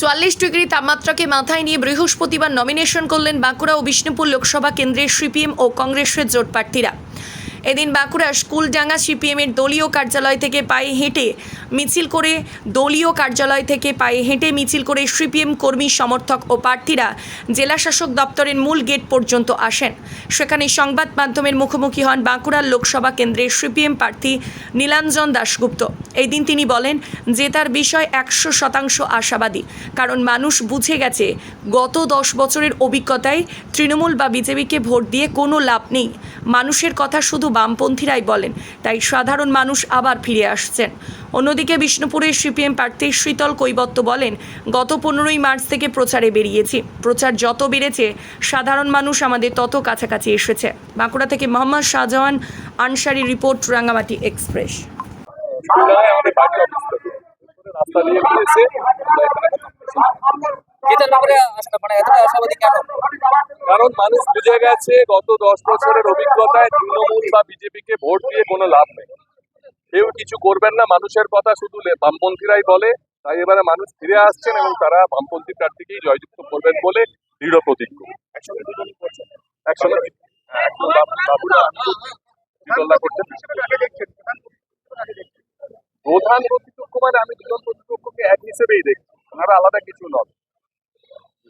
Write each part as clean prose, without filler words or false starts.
44 degree তাপমাত্রাকে মাথায় নিয়ে বৃহস্পতিবার নমিনেশন করলেন বাঁকুড়া ও বিষ্ণুপুর লোকসভা কেন্দ্রের সিপিএম ও কংগ্রেসের জোট প্রার্থীরা। এদিন বাঁকুড়া স্কুলডাঙ্গা সিপিএমের দলীয় কার্যালয় থেকে পায়ে হেঁটে মিছিল করে সিপিএম কর্মী সমর্থক ও প্রার্থীরা জেলা শাসক দপ্তরের মূল গেট পর্যন্ত আসেন। সেখানে সংবাদ মাধ্যমের মুখোমুখি হন বাঁকুড়ার লোকসভা কেন্দ্রের সিপিএম প্রার্থী নীলাঞ্জন দাশগুপ্ত। এই দিন তিনি বলেন যে তার বিষয় 100% আশাবাদী, কারণ মানুষ বুঝে গেছে গত 10 বছরের অভিজ্ঞতায় তৃণমূল বা বিজেপিকে ভোট দিয়ে কোনো লাভ নেই। মানুষের কথা শুধু বামপন্থীরাই বলেন, তাই সাধারণ মানুষ আবার ফিরে আসছেন। অন্যদিকে বিষ্ণুপুরের সিপিএম প্রার্থী শীতল কৈবত্য বলেন, গত 15ই মার্চ থেকে প্রচারে বেরিয়েছি। প্রচার যত বেড়েছে সাধারণ মানুষ আমাদের তত কাছাকাছি এসেছে। বাঁকুড়া থেকে মোহাম্মদ শাহজাহান আনসারি রিপোর্ট, রাঙ্গামাটি এক্সপ্রেস। কারণ মানুষ বুঝে গেছে গত 10 বছরের অভিজ্ঞতায় তৃণমূল বা বিজেপিকে ভোট দিয়ে কোনো লাভ নেই। কেউ কিছু করবেন না, মানুষের কথা শুধু বামপন্থীরাই বলে। তাই এবারে মানুষ ফিরে আসছেন এবং তারা বামপন্থী প্রার্থীকেই জয়যুক্ত করবেন বলে দৃঢ় প্রতিজ্ঞ। একসঙ্গে প্রধান প্রতিপক্ষ মানে আমি দুজন প্রতিপক্ষকে এক হিসেবেই দেখছি, ওনারা আলাদা কিছু নন।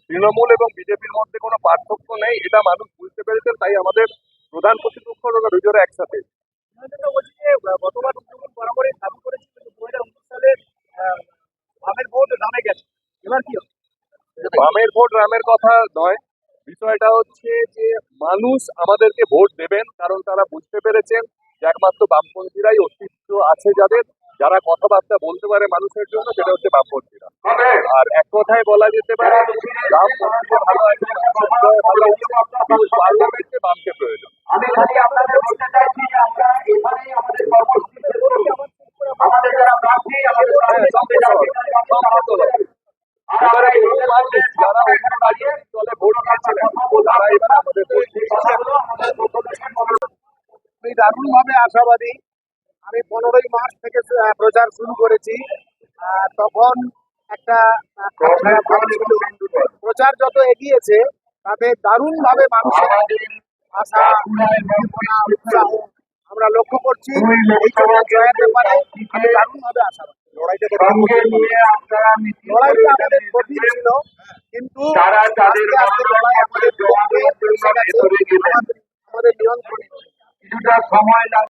তৃণমূল এবং বিজেপির মধ্যে কোনো পার্থক্য নেই, এটা মানুষ বুঝতে পেরেছেন। তাই আমাদের প্রধান প্রতিপক্ষ ওরা দুজনে একসাথে। বামের ভোট রামের কথা নয়, বিষয়টা হচ্ছে যে মানুষ আমাদেরকে ভোট দেবেন, কারণ তারা বুঝতে পেরেছেন যে একমাত্র বামপন্থীরাই অস্তিত্ব আছে, যারা কথাবার্তা বলতে পারে মানুষের জন্য, সেটা হচ্ছে বামপন্থীরা। আর এক কথায় বলা যেতে পারে বামপন্থীরা ভালো আছে, পার্লামেন্টে বামকে প্রয়োজন। যারা অন্য রাজনৈতিক দলে ভোট দিয়েছিলেন তারা এবার আমাদের আমি দারুণভাবে আশাবাদী। আমি 15ই মার্চ থেকে প্রচার শুরু করেছি। তখন একটা প্রচার যত এগিয়েছে তাতে দারুণভাবে মানুষের আশা উৎসাহ আমরা লক্ষ্য করছি। এই জয়ের ব্যাপারে আমি দারুণভাবে আশাবাদী। লড়াইটা আমাদের কঠিন ছিল, কিন্তু আস্তে আস্তে লড়াই আমাদের নিয়ন্ত্রণে